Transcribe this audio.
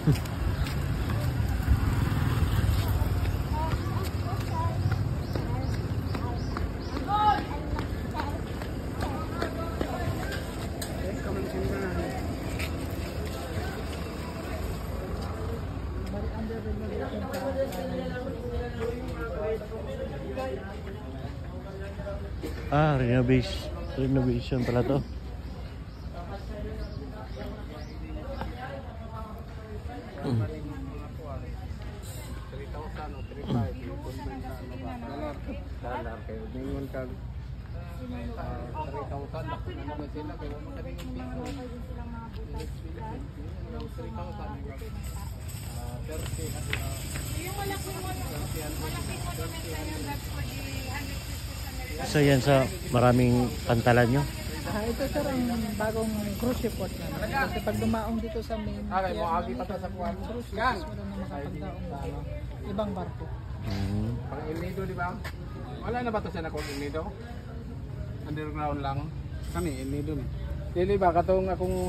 Ah, renovation pala to. So yan sa maraming pantalan nyo. Ito sir ang bagong cruise report namin. Kasi pag dumaong dito sa main cruise wala na makapantaong ibang barko. Pang El Nido, di ba? Wala na ba ito siya na kung El Nido? Underground lang. Kami El Nido ni. Dili ba katong akong